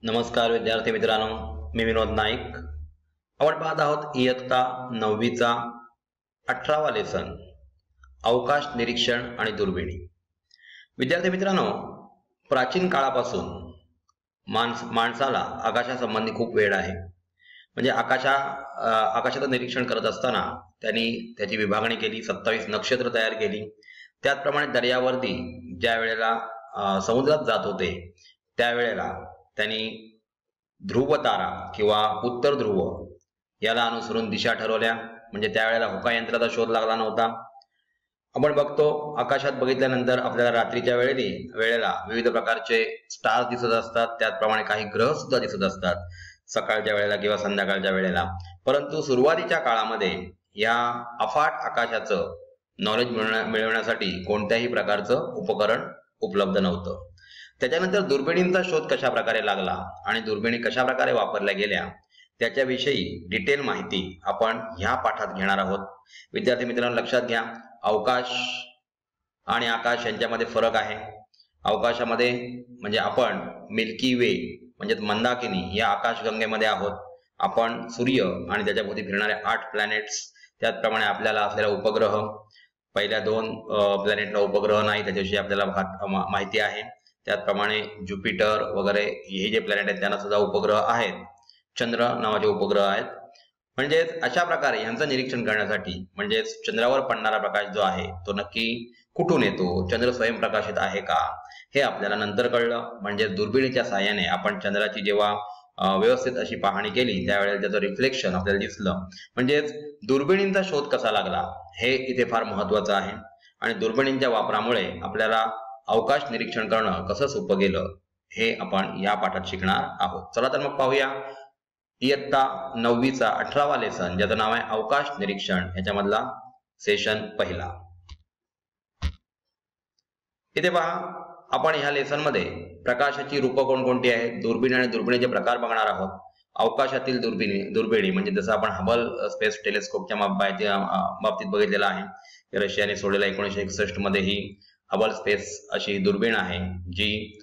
नमस्कार विद्यार्थी मित्रांनो, मी विनोद नाईक. आपण पाहत आहोत इयत्ता 9वीचा 18वा लेसन, अवकाश निरीक्षण आणि दुर्बिणी. विद्यार्थी मित्रांनो, प्राचीन काळापासून माणसाला आकाशासंबंधी खूप वेळ आहे. म्हणजे आकाशाचं निरीक्षण करत असताना त्यांनी त्याची विभागणी केली, 27 नक्षत्र तयार केली. त्याचप्रमाणे दर्यावरती ज्या वेळेला समुद्रात जात होते त्यावेळेला त्यांनी ध्रुव तारा किंवा उत्तर ध्रुव याला अनुसरून दिशा ठरवल्या. म्हणजे त्यावेळेला होकायंत्राचा शोध लागला नव्हता. आपण बघतो आकाशात बघितल्यानंतर आपल्याला रात्रीच्या वेळेला विविध प्रकारचे स्टार्स दिसत असतात. त्याचप्रमाणे काही ग्रह सुद्धा दिसत असतात सकाळच्या वेळेला किंवा संध्याकाळच्या वेळेला. परंतु सुरुवातीच्या काळामध्ये या अफाट आकाशाचं नॉलेज मिळवण्यासाठी कोणत्याही प्रकारचं उपकरण उपलब्ध नव्हतं. त्याच्यानंतर दुर्बिणींचा शोध कशा प्रकारे लागला आणि दुर्बिणी कशा प्रकारे वापरल्या गेल्या त्याच्याविषयी डिटेल माहिती आपण ह्या पाठात घेणार आहोत. विद्यार्थी मित्रांनो, लक्षात घ्या, अवकाश आणि आकाश यांच्यामध्ये फरक आहे. अवकाशामध्ये म्हणजे आपण मिल्की वे म्हणजे मंदाकिनी या आकाशगंगेमध्ये आहोत. आपण सूर्य आणि त्याच्याभोवती फिरणारे 8 प्लॅनेट्स, त्याचप्रमाणे आपल्याला असलेला उपग्रह, पहिल्या 2 प्लॅनेटला उपग्रह नाही त्याच्याविषयी आपल्याला माहिती आहे. त्याचप्रमाणे ज्युपिटर वगैरे हे जे प्लॅनेट आहेत त्यांना सुद्धा उपग्रह आहेत. चंद्र नावाचे उपग्रह आहेत. म्हणजेच अशा प्रकारे यांचं निरीक्षण करण्यासाठी म्हणजेच चंद्रावर पडणारा प्रकाश जो आहे तो नक्की कुठून येतो, चंद्र स्वयंप्रकाशित आहे का, हे आपल्याला नंतर कळलं. म्हणजे दुर्बिणीच्या साहाय्याने आपण चंद्राची जेव्हा व्यवस्थित अशी पाहणी केली त्यावेळेला त्याचं रिफ्लेक्शन आपल्याला दिसलं. म्हणजेच दुर्बिणींचा शोध कसा लागला हे इथे फार महत्वाचं आहे. आणि दुर्बिणींच्या वापरामुळे आपल्याला अवकाश निरीक्षण करणं कसं सोपं गेलं हे आपण या पाठात शिकणार आहोत. चला तर मग पाहूया इयत्ता 9वीचा 18वा लेसन, ज्याचं नाव आहे अवकाश निरीक्षण, याच्यामधला सेशन पहिला. इथे पहा, आपण ह्या लेसन मध्ये प्रकाशाची रूपं कोणकोणती आहेत, दुर्बिणी आणि दुर्बिणीचे प्रकार बघणार आहोत. अवकाशातील दुर्बिणी म्हणजे जसं आपण हबल स्पेस टेलिस्कोपच्या बाबतीत बघितलेलं आहे. रशियाने सोडलेला 1961 मध्ये ही हबल स्पेस अशी दुर्बीण आहे जी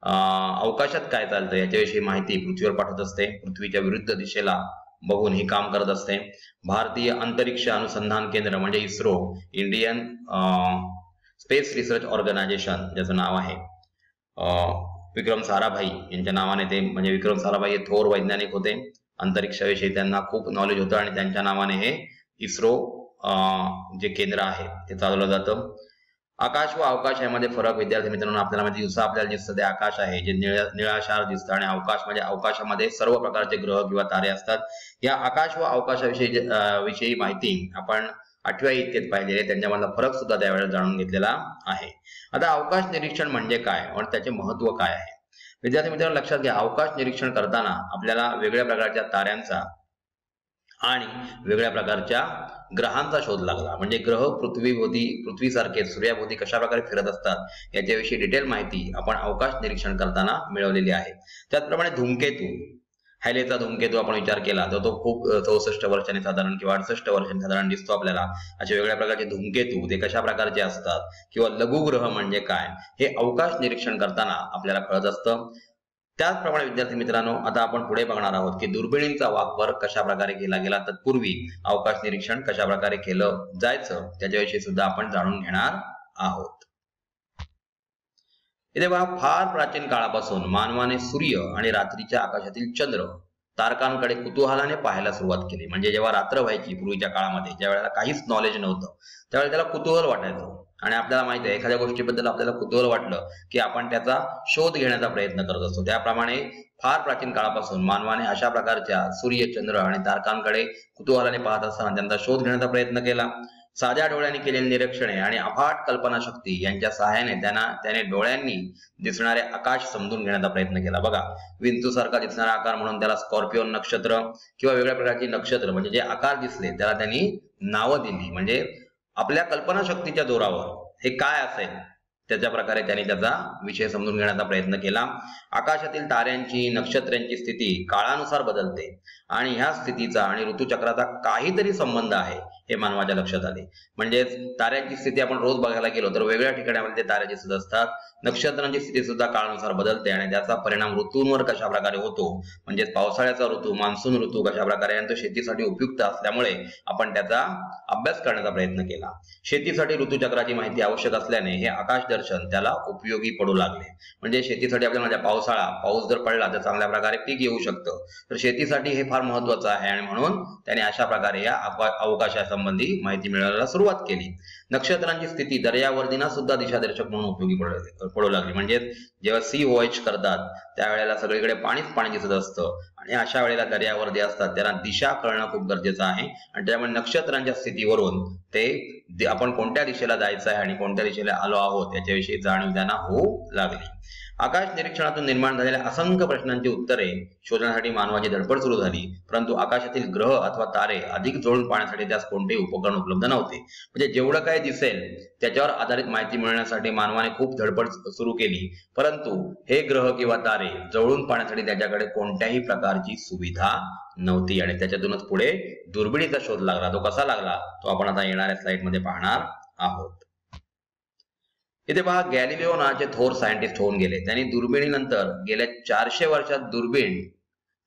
अवकाशात काय चालतं याच्याविषयी माहिती पृथ्वीवर पाठवत असते. पृथ्वीच्या विरुद्ध दिशेला बघून ही काम करत असते. भारतीय अंतरिक्ष अनुसंधान केंद्र म्हणजे ISRO, Indian space research organisation ज्याचं नाव आहे विक्रम साराभाई यांच्या नावाने, ते म्हणजे विक्रम साराभाई हे थोर वैज्ञानिक होते. अंतरिक्षाविषयी त्यांना खूप नॉलेज होतं आणि त्यांच्या नावाने हे इस्रो जे केंद्र आहे ते चालवलं जातं. आकाश व अवकाश यामध्ये फरक विद्यार्थी मित्रांनो, आपल्याला म्हणजे दिवसा आपल्याला दिसतं ते आकाश आहे जे निळाशार दिसतं, आणि अवकाश म्हणजे अवकाशामध्ये सर्व प्रकारचे ग्रह किंवा तारे असतात. या आकाश व अवकाशाविषयी माहिती आपण 8व्या इयत्तेत पाहिलेले, त्यांच्यामधला फरक सुद्धा त्यावेळेला जाणून घेतलेला आहे. आता अवकाश निरीक्षण म्हणजे काय आणि त्याचे महत्व काय आहे? विद्यार्थी मित्रांनो, लक्षात घ्या, अवकाश निरीक्षण करताना आपल्याला वेगळ्या प्रकारच्या ताऱ्यांचा आणि वेगळ्या प्रकारच्या ग्रहांचा शोध लागला. म्हणजे ग्रह पृथ्वीसारखे सूर्याभोवती कशा प्रकारे फिरत असतात याच्याविषयी डिटेल माहिती आपण अवकाश निरीक्षण करताना मिळवलेली आहे. त्याचप्रमाणे धूमकेतू, हॅलेचा धूमकेतू आपण विचार केला तर तो खूप 64 वर्षांनी साधारण किंवा 68 वर्षांनी साधारण दिसतो आपल्याला. असे वेगळ्या प्रकारचे धूमकेतू ते कशा प्रकारचे असतात किंवा लघुग्रह म्हणजे काय हे अवकाश निरीक्षण करताना आपल्याला कळत असतं. त्याचप्रमाणे विद्यार्थी मित्रांनो, आता आपण पुढे बघणार आहोत की दुर्बिणींचा वापर कशा प्रकारे केला गेला, तत्पूर्वी अवकाश निरीक्षण कशा प्रकारे केलं जायचं त्याच्याविषयी सुद्धा आपण जाणून घेणार आहोत. इथे पहा, फार प्राचीन काळापासून मानवाने सूर्य आणि रात्रीच्या आकाशातील चंद्र तारकांकडे कुतूहलाने पाहायला सुरुवात केली. म्हणजे जेव्हा रात्र व्हायची पूर्वीच्या काळामध्ये, ज्या वेळेला काहीच नॉलेज नव्हतं त्यावेळेला त्याला कुतूहल वाटायचं. आणि आपल्याला माहिती आहे, एखाद्या गोष्टीबद्दल आपल्याला कुतूहल वाटलं की आपण त्याचा शोध घेण्याचा प्रयत्न करत असतो. त्याप्रमाणे फार प्राचीन काळापासून मानवाने अशा प्रकारच्या सूर्य, चंद्र आणि तारकांकडे कुतूहलाने पाहत असताना त्यांचा शोध घेण्याचा प्रयत्न केला. साध्या डोळ्यांनी केलेली निरीक्षणे आणि अफाट कल्पनाशक्ती यांच्या सहाय्याने त्याने डोळ्यांनी दिसणारे आकाश समजून घेण्याचा प्रयत्न केला. बघा, विंचूसारखा दिसणारा आकार म्हणून त्याला स्कॉर्पिओन नक्षत्र किंवा वेगळ्या प्रकारची नक्षत्र म्हणजे जे आकार दिसले त्याला त्यांनी नावं दिली. म्हणजे आपल्या कल्पनाशक्तीच्या जोरावर हे काय असेल त्याच्या प्रकारे त्यांनी त्याचा विषय समजून घेण्याचा प्रयत्न केला. आकाशातील ताऱ्यांची, नक्षत्रांची स्थिती काळानुसार बदलते आणि ह्या स्थितीचा आणि ऋतुचक्राचा काहीतरी संबंध आहे हे मानवाच्या लक्षात आले. म्हणजेच ताऱ्यांची स्थिती आपण रोज बघायला गेलो तर वेगळ्या ठिकाणी आपल्याला ते तारे दिसत असतात. नक्षत्रांची स्थिती सुद्धा काळानुसार बदलते आणि त्याचा परिणाम ऋतूंवर कशा प्रकारे होतो, म्हणजेच पावसाळ्याचा ऋतू, मान्सून ऋतू कशा प्रकारे आणि तो शेतीसाठी उपयुक्त असल्यामुळे आपण त्याचा अभ्यास करण्याचा प्रयत्न केला. शेतीसाठी ऋतुचक्राची माहिती आवश्यक असल्याने हे आकाश दर्शन त्याला उपयोगी पडू लागले. म्हणजे शेतीसाठी आपल्याला पाऊस जर पडला तर चांगल्या प्रकारे पीक येऊ शकतं, तर शेतीसाठी हे फार महत्वाचं आहे आणि म्हणून त्याने अशा प्रकारे या अवकाशासंबंधी माहिती मिळवायला सुरुवात केली. नक्षत्रांची स्थिती दर्यावर्दींना सुद्धा दिशादर्शक म्हणून उपयोगी पडू लागली. म्हणजे जेव्हा सी वॉच करतात त्यावेळेला सगळीकडे पाणी दिसत असतं आणि अशा वेळेला दर्यावर्दी असतात त्यांना दिशा कळणं खूप गरजेचं आहे आणि त्यामुळे नक्षत्रांच्या स्थितीवरून ते आपण कोणत्या दिशेला जायचं आहे आणि कोणत्या दिशेला आलो आहोत याच्याविषयी जाणीव त्यांना होऊ लागली. आकाश निरीक्षणातून निर्माण झालेल्या असंख्य प्रश्नांची उत्तरे शोधण्यासाठी मानवाची धडपड सुरू झाली, परंतु आकाशातील ग्रह अथवा तारे अधिक जुळून पाहण्यासाठी त्यास कोणतेही उपकरण उपलब्ध नव्हते. म्हणजे जेवढं काही दिसेल त्याच्यावर आधारित माहिती मिळवण्यासाठी मानवाने खूप धडपड सुरू केली, परंतु हे ग्रह किंवा तारे जवळून पाहण्यासाठी त्याच्याकडे कोणत्याही प्रकारची सुविधा नव्हती आणि त्याच्यातूनच पुढे दुर्बिणीचा शोध लागला. तो कसा लागला तो आपण आता येणाऱ्या स्लाइड मध्ये पाहणार आहोत. इथे पहा, गॅलिलिओ नावाचे थोर सायंटिस्ट होऊन गेले. त्यांनी दुर्बिणीनंतर गेल्या 400 वर्षात दुर्बीण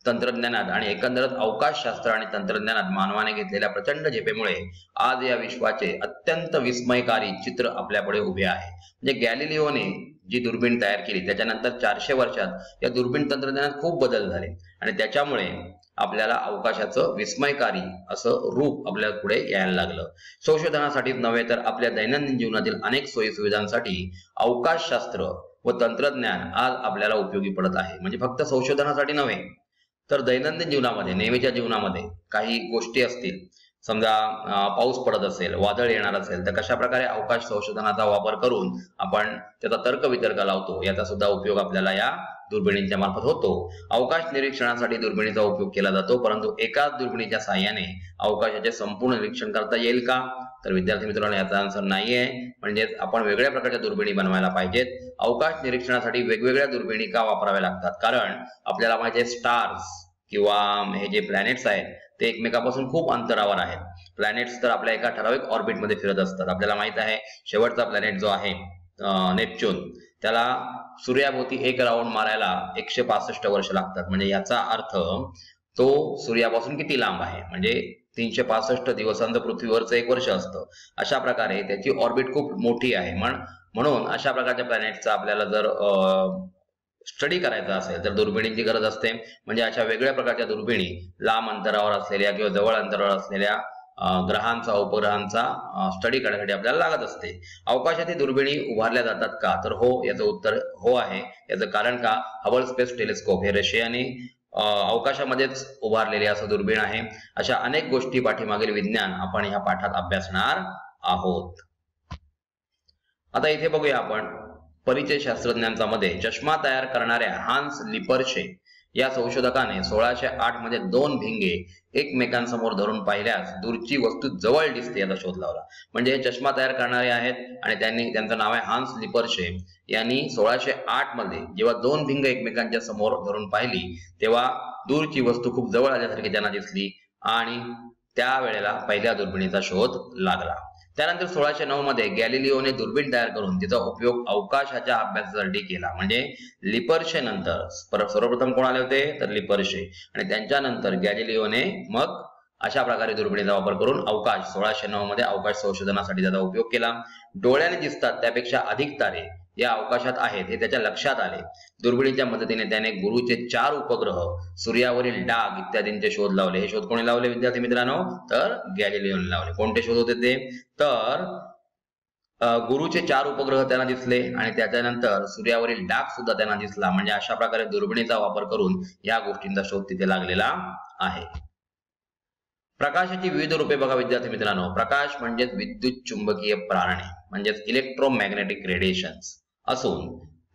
तंत्रज्ञानात आणि एकंदरच अवकाशशास्त्र आणि तंत्रज्ञानात मानवाने घेतलेल्या प्रचंड झेपेमुळे आज या विश्वाचे अत्यंत विस्मयकारी चित्र आपल्यापुढे उभे आहे. म्हणजे गॅलिलिओने जी दुर्बीण तयार केली त्याच्यानंतर 400 वर्षात या दुर्बीण तंत्रज्ञानात खूप बदल झाले आणि त्याच्यामुळे आपल्याला अवकाशाचं विस्मयकारी असं रूप आपल्या पुढे यायला लागलं. संशोधनासाठीच नव्हे तर आपल्या दैनंदिन जीवनातील अनेक सोयी सुविधांसाठी अवकाशशास्त्र व तंत्रज्ञान आज आपल्याला उपयोगी पडत आहे. म्हणजे फक्त संशोधनासाठी नव्हे तर दैनंदिन जीवनामध्ये, नेहमीच्या जीवनामध्ये काही गोष्टी असतील, समजा पाऊस पडत असेल, वादळ येणार असेल, तर कशा प्रकारे अवकाश संशोधनाचा वापर करून आपण त्याचा तर्कवितर्क लावतो याचा सुद्धा उपयोग आपल्याला या दुर्बिणींच्या मार्फत होतो. अवकाश निरीक्षणासाठी दुर्बिणीचा उपयोग केला जातो, परंतु एकाच दुर्बिणीच्या साहाय्याने अवकाशाचे संपूर्ण निरीक्षण करता येईल का? तर विद्यार्थी मित्रांनो याचा आन्सर नाहीये. म्हणजेच आपण वेगळ्या प्रकारच्या दुर्बिणी बनवायला पाहिजेत. अवकाश निरीक्षणासाठी वेगवेगळ्या दुर्बिणी का वापराव्या लागतात? कारण आपल्याला माहिती आहे स्टार्स किंवा हे जे प्लॅनेट्स आहेत ते एकमेकापासून खूप अंतरावर आहेत. प्लॅनेट्स तर आपल्या एका ठराविक ऑर्बिटमध्ये फिरत असतात. आपल्याला माहित आहे शेवटचा प्लॅनेट जो आहे नेपच्यून, त्याला सूर्याभोवती एक राऊंड मारायला 165 वर्ष लागतात. म्हणजे याचा अर्थ तो सूर्यापासून किती लांब आहे, म्हणजे 365 दिवसांचं पृथ्वीवरचं 1 वर्ष असतं. अशा प्रकारे त्याची ऑर्बिट खूप मोठी आहे. म्हणून अशा प्रकारच्या प्लॅनेटचा आपल्याला जर स्टडी करायचा असेल तर दुर्बिणींची गरज असते. म्हणजे अशा वेगळ्या प्रकारच्या दुर्बिणी लांब अंतरावर असलेल्या किंवा जवळ अंतरावर असलेल्या ग्रहांचा, उपग्रहांचा स्टडी करण्यासाठी आपल्याला लागत असते. अवकाशातील दुर्बिणी उभारल्या जातात का? तर हो, याचं उत्तर हो आहे. याचं कारण का? हबल स्पेस टेलिस्कोप हे रशियाने अवकाशामध्येच उभारलेले असं दुर्बीण आहे. अशा अनेक गोष्टी पाठीमागील विज्ञान आपण ह्या पाठात अभ्यासणार आहोत. आता इथे बघूया आपण परिचय शास्त्रज्ञांचा मध्ये चष्मा तयार करणाऱ्या हान्स लिपर्शे या संशोधकाने 1608 मध्ये 2 भिंगे एकमेकांसमोर धरून पाहिल्यास दूरची वस्तू जवळ दिसते याचा शोध लावला. म्हणजे हे चष्मा तयार करणारे आहेत आणि त्यांचं नाव आहे हान्स लिपर्शे. यांनी 1608 मध्ये जेव्हा 2 भिंग एकमेकांच्या समोर धरून पाहिली तेव्हा दूरची वस्तू खूप जवळ आल्यासारखी त्यांना दिसली आणि त्यावेळेला पहिल्या दुर्बिणीचा शोध लागला. त्यानंतर 1609 मध्ये गॅलिलिओने दुर्बीण तयार करून तिचा उपयोग अवकाशाच्या अभ्यासासाठी केला. म्हणजे लिपर्शे नंतर सर्वप्रथम कोण आले होते? तर लिपर्शे. आणि त्यांच्यानंतर गॅलिलिओने मग अशा प्रकारे दुर्बिणीचा वापर करून 1609 मध्ये अवकाश संशोधनासाठी त्याचा उपयोग केला. डोळ्याने दिसतात त्यापेक्षा अधिक तारे या अवकाशात आहेत हे त्याच्या लक्षात आले. दुर्बिणीच्या मदतीने त्याने गुरुचे 4 उपग्रह, सूर्यावरील डाग इत्यादींचे शोध लावले. हे शोध कोणी लावले विद्यार्थी मित्रांनो? तर गॅलिलिओने लावले. कोणते शोध होते ते? तर गुरुचे 4 उपग्रह त्यांना दिसले आणि त्याच्यानंतर सूर्यावरील डाग सुद्धा त्यांना दिसला. म्हणजे अशा प्रकारे दुर्बिणीचा वापर करून या गोष्टींचा शोध तिथे लागलेला आहे. प्रकाशाची विविध रूपे बघा विद्यार्थी मित्रांनो. प्रकाश म्हणजे विद्युत चुंबकीय प्रारणे म्हणजेच इलेक्ट्रोमॅग्नेटिक रेडिएशन्स असून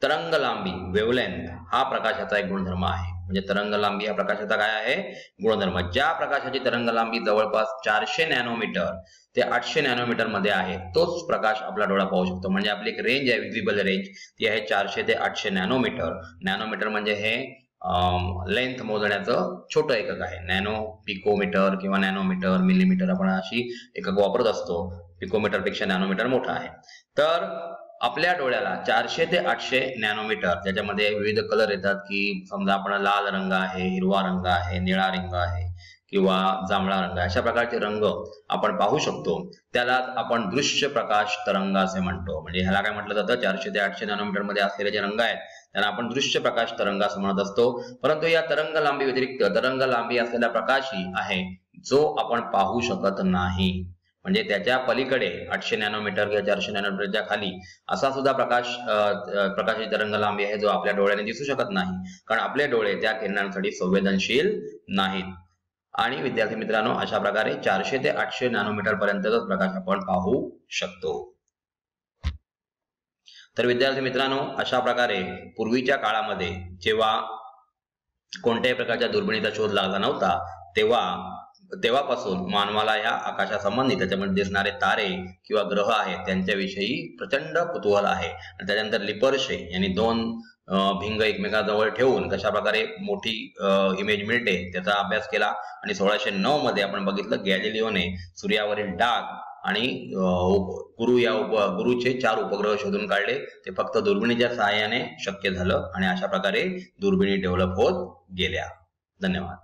तरंग लांबी वेव्हलेंथ हा प्रकाशाचा एक गुणधर्म आहे. म्हणजे तरंग लांबी हा प्रकाशाचा काय आहे? गुणधर्म. ज्या प्रकाशाची तरंग लांबी जवळपास 400 नॅनोमीटर ते 800 नॅनोमीटर मध्ये आहे तोच प्रकाश आपला डोळा पाहू शकतो. म्हणजे आपली एक रेंज आहे, विजिबल रेंज, ती आहे 400 ते 800 नॅनोमीटर. नॅनोमीटर म्हणजे हे लेंथ मोजण्याचं छोटं एकक आहे. नॅनो पिकोमीटर किंवा नॅनोमीटर, मिलीमीटर आपण अशी एकक वापरत असतो. पिकोमीटर पेक्षा नॅनोमीटर मोठा आहे. तर आपल्या डोळ्याला 400 ते 800 नॅनोमीटर, ज्याच्यामध्ये विविध कलर येतात, की समजा आपण लाल रंग आहे, हिरवा रंग आहे, निळा रंग आहे किंवा जांभळा रंग, अशा प्रकारचे रंग आपण पाहू शकतो. त्याला आपण दृश्य प्रकाश तरंग असे म्हणतो. म्हणजे ह्याला काय म्हटलं जातं, 400 ते 800 नॅनोमीटर मध्ये असलेले जे रंग आहेत त्यांना आपण दृश्य प्रकाश तरंग असं म्हणत असतो. परंतु या तरंग लांबी व्यतिरिक्त तरंग लांबी असलेला प्रकाशही आहे जो आपण पाहू शकत नाही. म्हणजे त्याच्या पलीकडे 800 नॅनोमीटर किंवा 400 नॅनोमीटरच्या खाली असा सुद्धा प्रकाशाची तरंग लांबी आहे जो आपल्या डोळ्याने दिसू शकत नाही, कारण आपले डोळे त्या किरणांसाठी संवेदनशील नाहीत. आणि विद्यार्थी मित्रांनो, अशा प्रकारे 400 ते 800 नॅनोमीटर पर्यंतच प्रकाश आपण पाहू शकतो. तर विद्यार्थी मित्रांनो, अशा प्रकारे पूर्वीच्या काळामध्ये जेव्हा कोणत्याही प्रकारच्या दुर्बिणीचा शोध लागला नव्हता, तेव्हापासून मानवाला या आकाशासंबंधी, त्याच्यामध्ये दिसणारे तारे किंवा ग्रह आहेत त्यांच्याविषयी प्रचंड कुतूहल आहे. आणि त्याच्यानंतर लिपर्शे यांनी 2 भिंग एकमेकांजवळ ठेवून कशा प्रकारे मोठी इमेज मिळते त्याचा अभ्यास केला. आणि 1609 मध्ये आपण बघितलं, गॅलिलिओने सूर्यावरील डाग आणि गुरुचे 4 उपग्रह शोधून काढले. ते फक्त दुर्बिणीच्या सहाय्याने शक्य झालं आणि अशा प्रकारे दुर्बिणी डेव्हलप होत गेल्या. धन्यवाद.